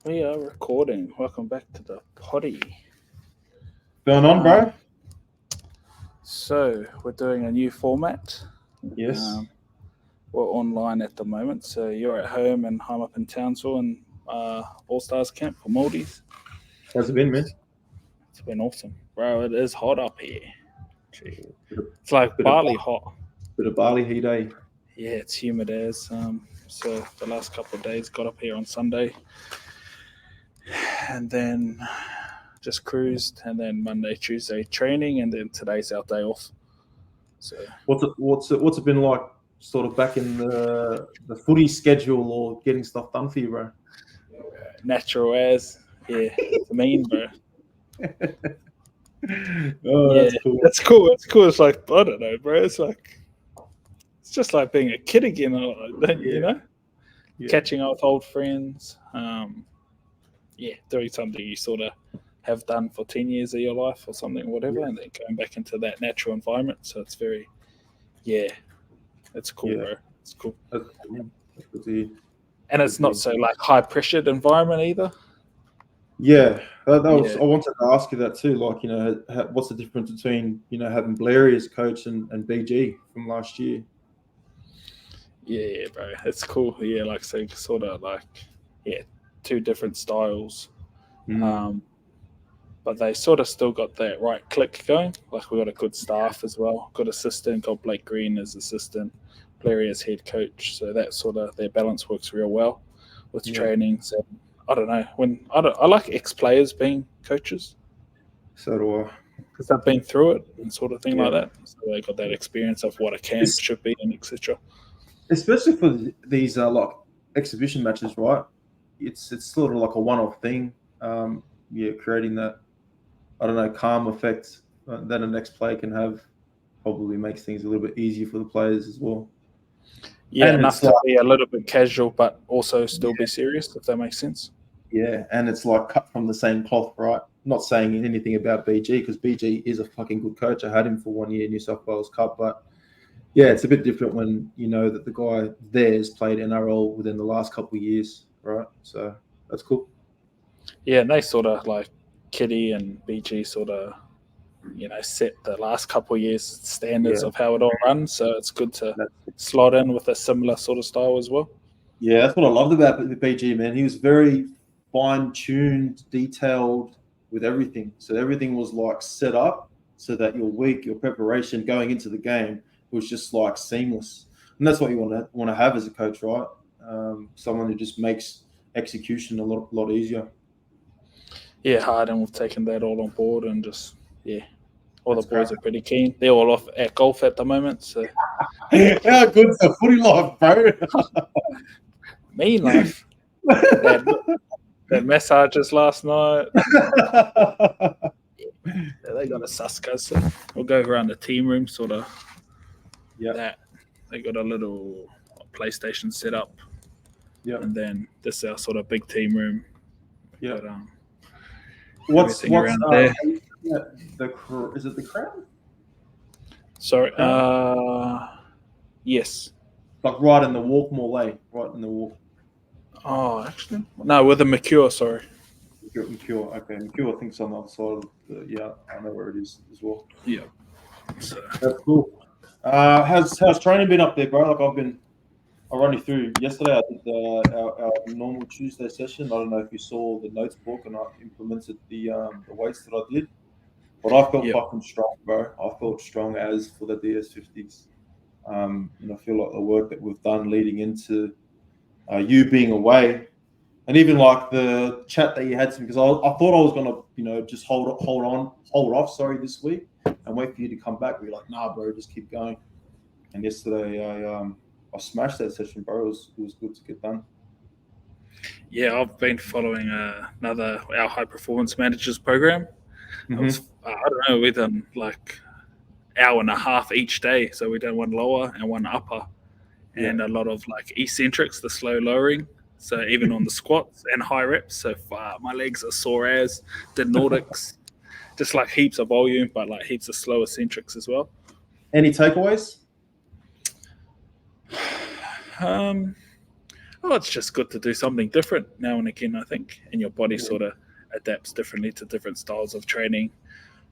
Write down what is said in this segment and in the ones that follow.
We are recording. Welcome back to the potty. Going on, bro? So we're doing a new format. Yes. We're online at the moment. So you're at home and I'm up in Townsville and All Stars Camp for Maldives. How's it been, man? It's been awesome, bro. It is hot up here. Gee. It's like barley hot. Bit of barley heat, eh? Yeah, it's humid as. So the last couple of days got up here on Sunday, and then just cruised, and then Monday, Tuesday training, and then today's our day off. So what's it been like, sort of back in the footy schedule or getting stuff done for you, bro? Natural as, yeah, it's mean, bro. Oh, yeah, that's cool. That's cool. It's cool. It's like, I don't know, bro. It's just like being a kid again, you know? Yeah. Catching up with old friends. Doing something you sort of have done for 10 years of your life or something, whatever, and then going back into that natural environment. So it's very, it's cool, bro. It's cool. That's good to hear. And it's not so like high pressured environment either. Yeah, I wanted to ask you that too. Like, what's the difference between having Blairy as coach and BG from last year? Yeah, bro, it's cool. Yeah, like so, sort of like two different styles, but they sort of still got that right click going. Like we got a good staff as well, good assistant. Got Blake Green as assistant, Blairy as head coach. So that sort of their balance works real well with trainings. And I don't know I like ex-players being coaches. So do I, because they've been through it and sort of thing like that. So they got that experience of what a camp should be and etc. Especially for these like exhibition matches, right? It's sort of like a one-off thing. Creating that, I don't know, calm effect that a next player can have probably makes things a little bit easier for the players as well. Yeah, and enough to be a little bit casual, but also still be serious, if that makes sense. Yeah, and it's like cut from the same cloth, right? Not saying anything about BG, because BG is a fucking good coach. I had him for 1 year, New South Wales Cup, but yeah, it's a bit different when you know that the guy there has played NRL within the last couple of years, right? So that's cool. Yeah, and they sort of like Kitty and BG sort of, set the last couple of years standards of how it all runs. So it's good to slot in with a similar sort of style as well. Yeah, that's what I loved about the BG, man. He was very fine-tuned, detailed with everything. So everything was like set up so that your week, your preparation going into the game was just like seamless. And that's what you want to have as a coach, right? Someone who just makes execution a lot easier. Yeah, hard, and we've taken that all on board, and just all the boys are pretty keen. They're all off at golf at the moment. So how good's the footy life, bro? Me life. That massages last night. They got a Suska, so we'll go around the team room, sort of. Yeah. That they got a little PlayStation set up. Yeah. And then this is our sort of big team room. Yeah. But, what's around there? Is it the Crown? Sorry. Yes. Like right in the Walkmore, right in the walk. Oh, actually, no, with the Mercure. Sorry. Mercure. Okay, Mercure. I think it's on the other side of I know where it is as well. Yeah. So that's cool. How's training been up there, bro? Like I ran you through yesterday. I did our normal Tuesday session. I don't know if you saw the notes book, and I implemented the weights that I did. But I felt fucking strong, bro. I felt strong as for the DS50s. And I feel like the work that we've done leading into you being away, and even like the chat that you had, because I thought I was gonna, just hold off, this week and wait for you to come back. But you're like, nah, bro, just keep going. And yesterday I smashed that session, bro. It was good to get done. Yeah, I've been following our high performance managers program. Mm-hmm. I don't know, we done like hour and a half each day. So we done one lower and one upper, and a lot of like eccentrics, the slow lowering. So even on the squats and high reps, so far my legs are sore as. Did Nordics, just like heaps of volume, but like heaps of slow eccentrics as well. Any takeaways? oh, it's just good to do something different now and again, I think, and your body sort of adapts differently to different styles of training.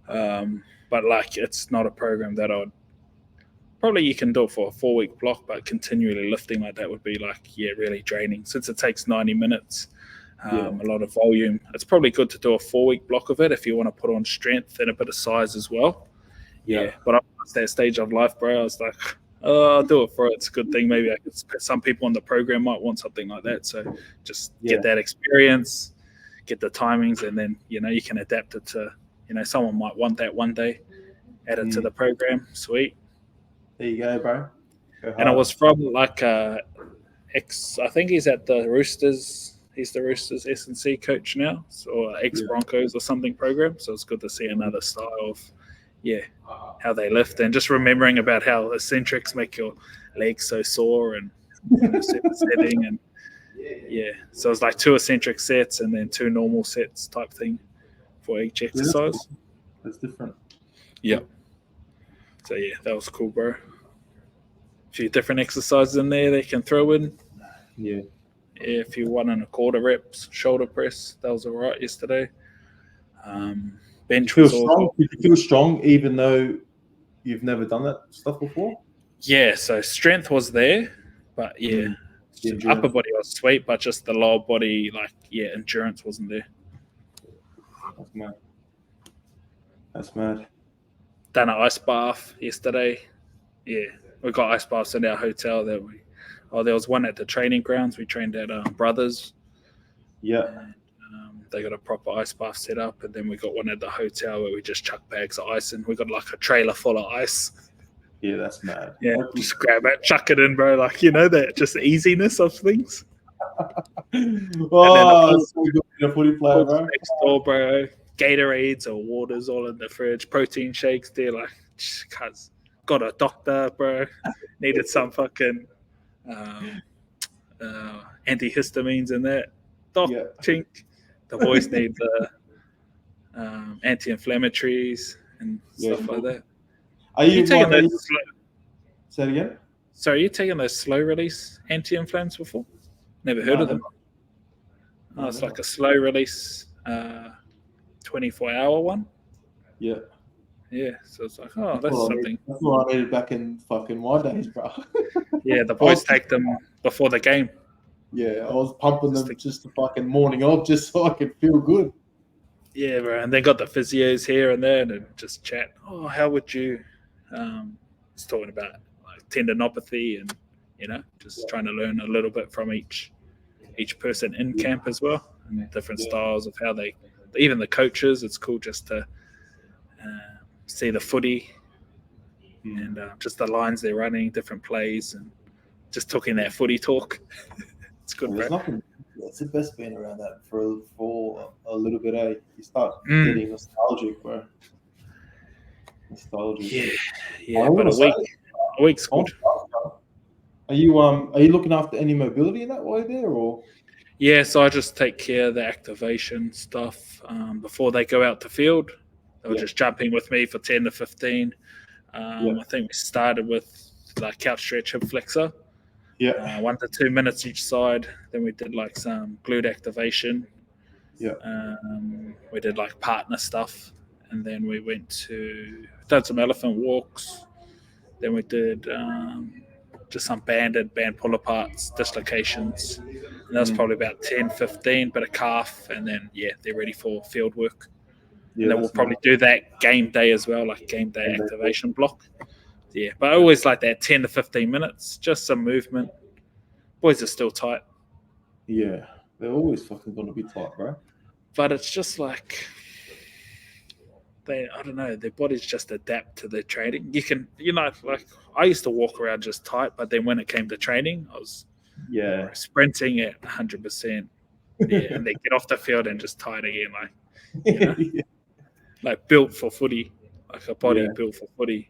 But like, it's not a program that I'd probably, you can do it for a 4-week block, but continually lifting like that would be like, really draining since it takes 90 minutes. A lot of volume. It's probably good to do a 4-week block of it if you want to put on strength and a bit of size as well. But I'm past that stage of life, bro. I was like, oh, I'll do it for it. It's a good thing. Maybe some people on the program might want something like that. So just get that experience, get the timings, and then, you can adapt it to, someone might want that one day, add it to the program. Sweet. There you go, bro. And it was from like I think he's at the Roosters. He's the Roosters S&C coach now, or ex-Broncos or something program. So it's good to see another style of, how they lift, and just remembering about how eccentrics make your legs so sore and setting, and so it's like 2 eccentric sets and then 2 normal sets type thing for each exercise. That's different. So that was cool, bro. A few different exercises in there they can throw in. If you 1 1/4 reps shoulder press, that was all right yesterday. Bench was strong. Did you feel strong even though you've never done that stuff before? So strength was there, but upper body was sweet, but just the lower body, like endurance wasn't there. That's mad. Done an ice bath yesterday. We got ice baths in our hotel. There was one at the training grounds. We trained at Brothers. And, they got a proper ice bath set up, and then we got one at the hotel where we just chuck bags of ice in. We got like a trailer full of ice. That's mad. Just grab it, chuck it in, bro. Like, that just easiness of things. That's so good in a footy player, bro. Next door, bro. Gatorades or waters all in the fridge. Protein shakes there, like, cuz got a doctor, bro. Needed some fucking antihistamines in that. Chink. The boys need the anti-inflammatories and stuff like that. Are you taking those? Say it again. So, are you taking those slow release anti-inflams before? Never heard of them. It's like a slow release 24-hour one. So it's like, that's something. That's what I needed back in fucking my days, bro. The boys take them before the game. I was pumping them just the fucking morning of, just so I could feel good. Bro. And they got the physios here and there, and just chat. Oh, how would you? It's talking about like tendinopathy, and just trying to learn a little bit from each person in camp as well, and different styles of how they. Even the coaches, it's cool just to see the footy and just the lines they're running, different plays, and just talking that footy talk. It's good, bro. It's the best being around that for a little bit, eh? You start getting nostalgic, bro. Nostalgic. But a week's good. Are you looking after any mobility in that way there, or? So I just take care of the activation stuff before they go out to field. They were just jumping with me for 10 to 15. I think we started with like couch stretch hip flexor. 1 to 2 minutes each side. Then we did like some glute activation. We did like partner stuff, and then we did some elephant walks. Then we did just some band pull aparts, dislocations. And that was probably about 10, 15, bit of calf, and then they're ready for field work. And then we'll probably do that game day as well, like game day activation block. But I always like that 10 to 15 minutes, just some movement. Boys are still tight. They're always fucking going to be tight, bro. But it's just like, I don't know, their bodies just adapt to their training. You can, like I used to walk around just tight, but then when it came to training, I was sprinting at 100%. And they get off the field and just tight again, like, like built for footy, like a body built for footy.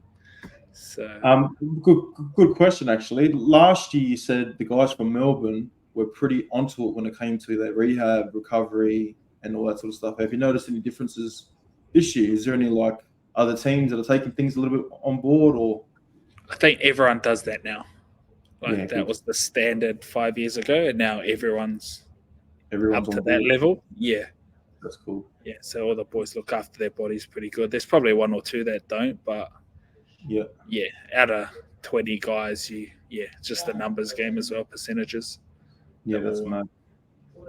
So good question actually. Last year you said the guys from Melbourne were pretty onto it when it came to their rehab, recovery, and all that sort of stuff. Have you noticed any differences this year? Is there any like other teams that are taking things a little bit on board, or? I think everyone does that now. Like that was the standard 5 years ago, and now everyone's up to that level. Yeah. That's cool. Yeah, so all the boys look after their bodies pretty good. There's probably one or two that don't, but yeah, out of 20 guys, it's just a numbers game as well, percentages. Yeah, that's mad.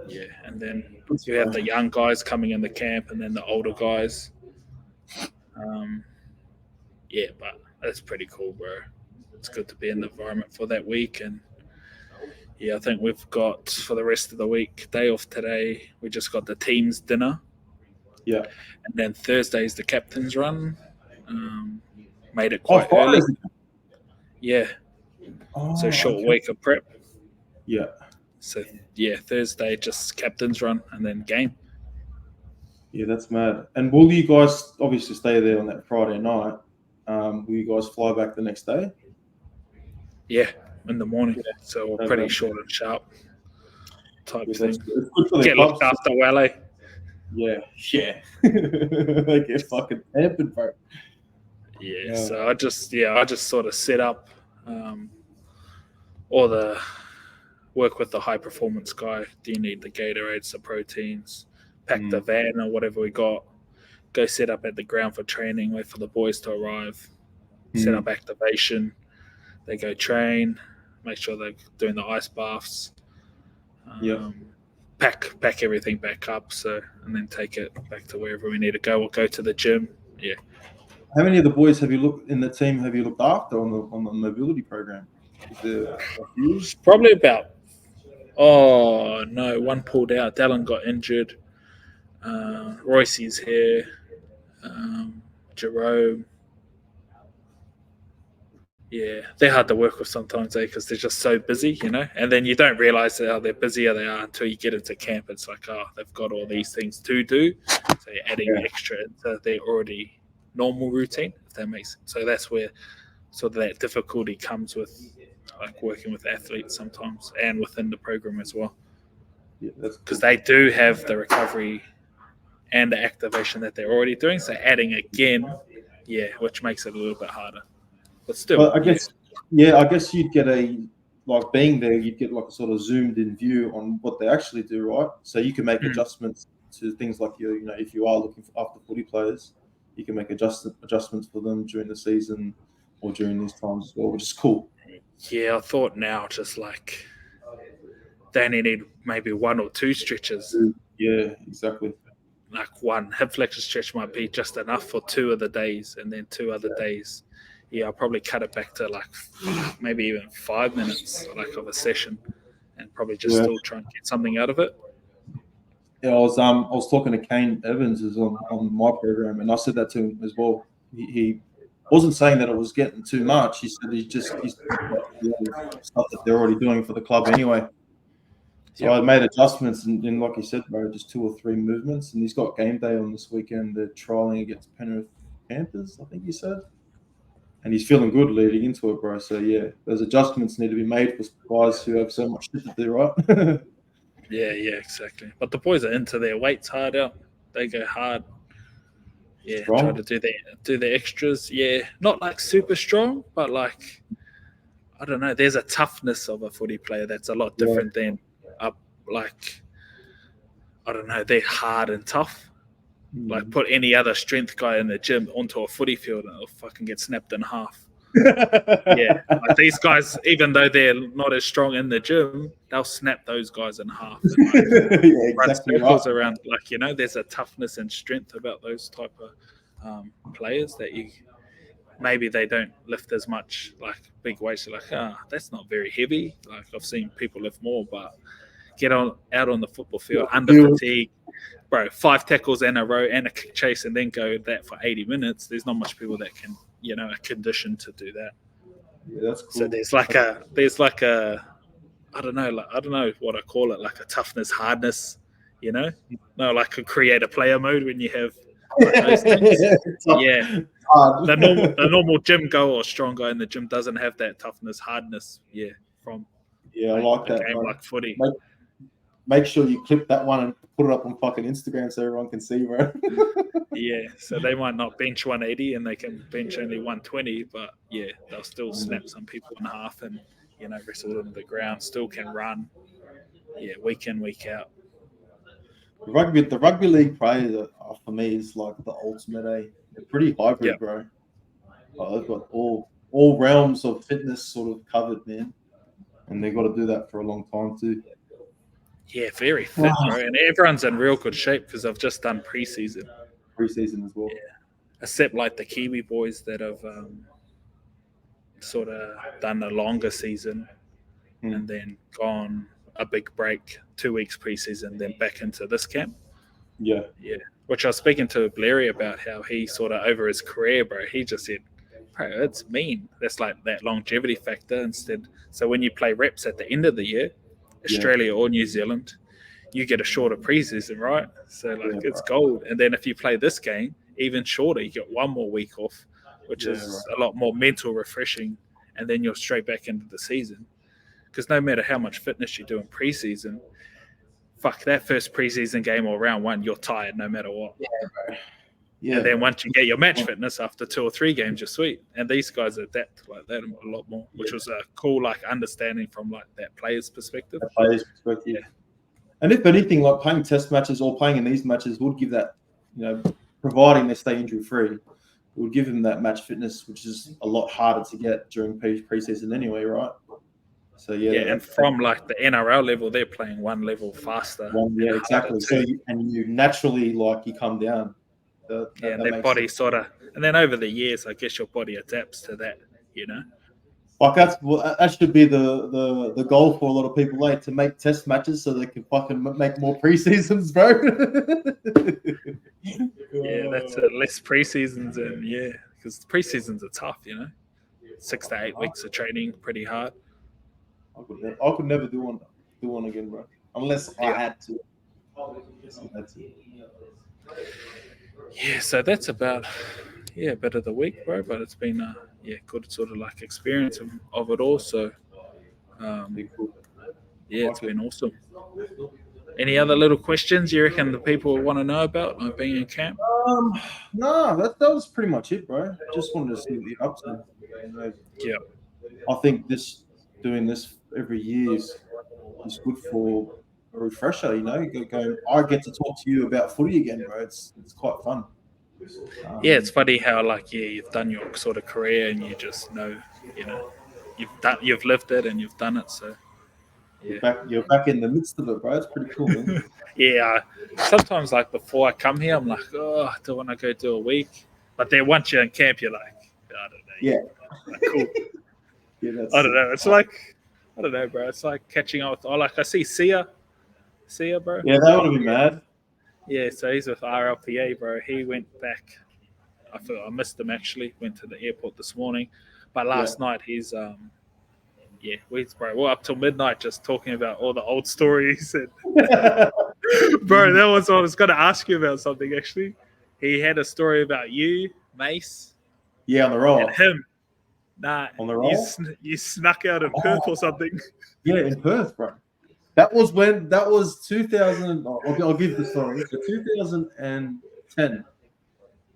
Yeah, and then you have the young guys coming in the camp, and then the older guys. Yeah, but that's pretty cool, bro. It's good to be in the environment for that week, and I think we've got for the rest of the week, day off today. We just got the team's dinner. Yeah. And then Thursday's the captain's run. Made it quite early. Yeah. So short week of prep. Yeah. So, Thursday just captain's run and then game. Yeah, that's mad. And will you guys obviously stay there on that Friday night? Will you guys fly back the next day? Yeah, in the morning. Yeah. So we're pretty short and sharp type thing. It's good for get looked after well, eh? Yeah. They get fucking pampered, bro. Yeah, so I just sort of set up all the work with the high performance guy. Do you need the Gatorades, the proteins, pack the van or whatever we got, go set up at the ground for training, wait for the boys to arrive, set up activation, they go train, make sure they're doing the ice baths, pack everything back up, and then take it back to wherever we need to go or go to the gym. Yeah. How many of the boys have you looked after on the mobility program? Probably about one pulled out. Dallin got injured. Royce's here. Jerome. Yeah, they're hard to work with sometimes, because they're just so busy, and then you don't realize how they're busier they are until you get into camp. It's like, they've got all these things to do, so you're adding extra into their already normal routine, if that makes sense. So that's where sort of that difficulty comes with like working with athletes sometimes and within the program as well. Yeah, that's because they do have the recovery and the activation that they're already doing. So adding again, which makes it a little bit harder. But still, I guess you'd get being there, you'd get like a sort of zoomed in view on what they actually do, right? So you can make adjustments to things like if you are looking after footy players, you can make adjustments for them during the season or during these times as well, which is cool. Yeah, I thought now just like they only need maybe one or two stretches. Yeah, exactly. Like one hip flexor stretch might be just enough for 2 of the days, and then 2 other days. Yeah, I'll probably cut it back to like maybe even 5 minutes like of a session, and probably just still try and get something out of it. Yeah, I was talking to Kane Evans who's on my program, and I said that to him as well. He wasn't saying that it was getting too much. He said he's stuff that they're already doing for the club anyway. So I made adjustments, and like you said, bro, just 2 or 3 movements. And he's got game day on this weekend. They're trialing against Penrith Panthers, I think he said. And he's feeling good leading into it, bro. So, those adjustments need to be made for guys who have so much shit to do, right? Yeah, exactly. But the boys are into their weights hard out. They go hard. Yeah, strong. Try to do the extras. Yeah, not like super strong, but like, I don't know. There's a toughness of a footy player that's a lot different than I don't know. They're hard and tough. Like put any other strength guy in the gym onto a footy field and it'll fucking get snapped in half. Like these guys, even though they're not as strong in the gym, they'll snap those guys in half. And, run circles around. Like, there's a toughness and strength about those type of players that maybe they don't lift as much, like big weights. You're like, that's not very heavy. Like I've seen people lift more, but get out on the football field under fatigue. Bro, 5 tackles in a row and a kick chase and then go that for 80 minutes. There's not much people that can, are conditioned to do that. Yeah, that's cool. So there's like a I don't know what I call it, like a toughness, hardness, No, like a creator player mode when you have those things. The normal gym guy or strong guy in the gym doesn't have that toughness, hardness, from I like that game like footy. Make sure you clip that one and put it up on fucking Instagram so everyone can see, bro. So they might not bench 180 and they can bench only 120, but they'll still snap some people in half and wrestled on the ground, still can run. Yeah, week in, week out. The rugby league players for me is like the ultimate. They're pretty hybrid, bro. They've got all realms of fitness sort of covered, man, and they've got to do that for a long time too. Yeah, very fit, bro, and everyone's in real good shape because I've just done preseason. Preseason as well. Yeah, except like the Kiwi boys that have sort of done a longer season and then gone a big break, 2 weeks preseason, then back into this camp. Yeah. Which I was speaking to Blairy about how he sort of over his career, bro. He just said, bro, it's mean. That's like that longevity factor instead. So when you play reps at the end of the year, Australia or New Zealand, you get a shorter preseason, right? So it's gold. And then if you play this game, even shorter, you get 1 more week off, which is a lot more mental refreshing. And then you're straight back into the season. Because no matter how much fitness you do in preseason, fuck, that first preseason game or round 1, you're tired no matter what. Yeah, bro. Yeah. And then once you get your match fitness after 2 or 3 games, you're sweet. And these guys adapt like that a lot more, which was a cool understanding from that player's perspective. Yeah. And if anything, like playing test matches or playing in these matches would give that, providing they stay injury free, it would give them that match fitness, which is a lot harder to get during preseason anyway, right? So and from the NRL level, they're playing 1 level faster. Exactly. So you naturally you come down. And their body sort of, and then over the years, I guess your body adapts to that. That should be the goal for a lot of people, to make test matches so they can fucking make more preseasons, bro. That's less preseasons, and because preseasons are tough, 6 to 8 weeks of training, pretty hard. I could never do one again, bro, unless I had to. So that's about a bit of the week, bro. But it's been a good sort of experience of it all. So it's been awesome. Any other little questions you reckon the people want to know about being in camp? No, that was pretty much it, bro. Just wanted to see what you're up to. I think doing this every year is good for a refresher. I get to talk to you about footy again, bro. It's quite fun. It's funny how you've done your sort of career and you just know, you've lived it and you've done it. So you're back in the midst of it, bro. It's pretty cool, man. Sometimes before I come here, I'm like, oh, I don't want to go do a week. But then once you're in camp, you're like, I don't know. Cool. I don't know. It's I don't know, bro. It's like catching up with. I see Sia, bro. Yeah, that would have been mad. Yeah, so he's with RLPA, bro. He went back. I missed him actually. Went to the airport this morning, but last night he's we're up till midnight just talking about all the old stories. And bro, that was what I was going to ask you about something actually. He had a story about you, Mace. Yeah, on the roll. And him. Nah, on the roll. You snuck out in Perth or something. Yeah, in Perth, bro. That was 2000. I'll give the story. So 2010.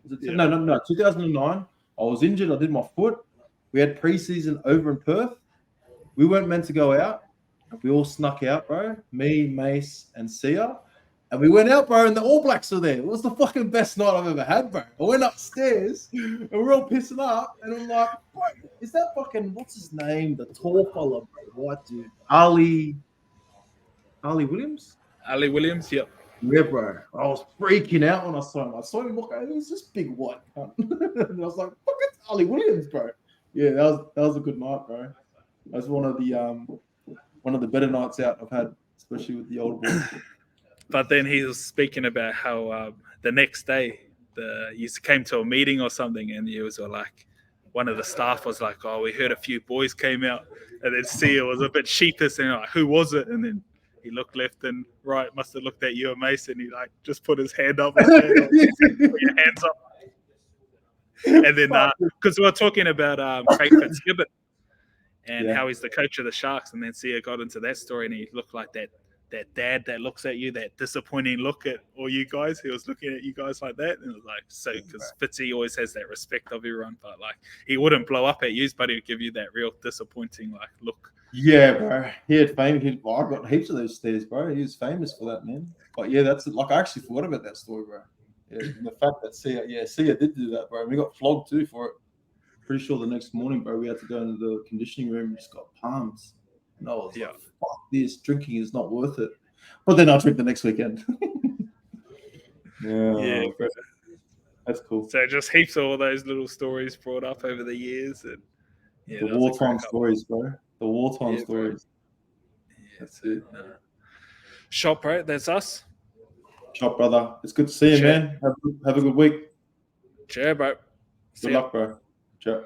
No, 2009. I was injured. I did my foot. We had preseason over in Perth. We weren't meant to go out. We all snuck out, bro. Me, Mace, and Sia. And we went out, bro, and the All Blacks were there. It was the fucking best night I've ever had, bro. I went upstairs, and we're all pissing up, and I'm like, bro, is that fucking, what's his name? The tall fella, bro. What, dude? Ali Williams? Ali Williams, yep. Yeah, bro. I was freaking out when I saw him. I saw him walk out. He was this big white cunt. And I was like, fuck, it's Ali Williams, bro. Yeah, that was a good night, bro. That was one of the better nights out I've had, especially with the old boys. But then he was speaking about how the next day you came to a meeting or something, and he was like, one of the staff was like, "Oh, we heard a few boys came out," and then Sia was a bit sheepish and like, "Who was it?" And then he looked left and right, must have looked at you and Mason. He just put his hand up, put your hands up, and then because we were talking about Craig Fitzgibbon and how he's the coach of the Sharks, and then Sia got into that story, and he looked like that dad that looks at you, that disappointing look at all you guys. He was looking at you guys like that, and it was like, so because Fitzy always has that respect of everyone, but he wouldn't blow up at you, but he would give you that real disappointing look. Yeah, bro. He had fame. I got heaps of those stairs, bro. He was famous for that, man. But yeah, that's like I actually forgot about that story, bro. Yeah, and the fact that Sia did do that, bro. And we got flogged too for it. Pretty sure the next morning, bro, we had to go into the conditioning room and just got palms. And I was like, fuck this, drinking is not worth it. But then I'll drink the next weekend. Yeah, bro. That's cool. So just heaps of all those little stories brought up over the years, and the wartime stories, bro. The wartime stories. Yeah, that's it. Shop, bro. That's us. Shop, brother. It's good to see you, man. Have a good week. Cheers, bro. Good luck, bro. Ciao.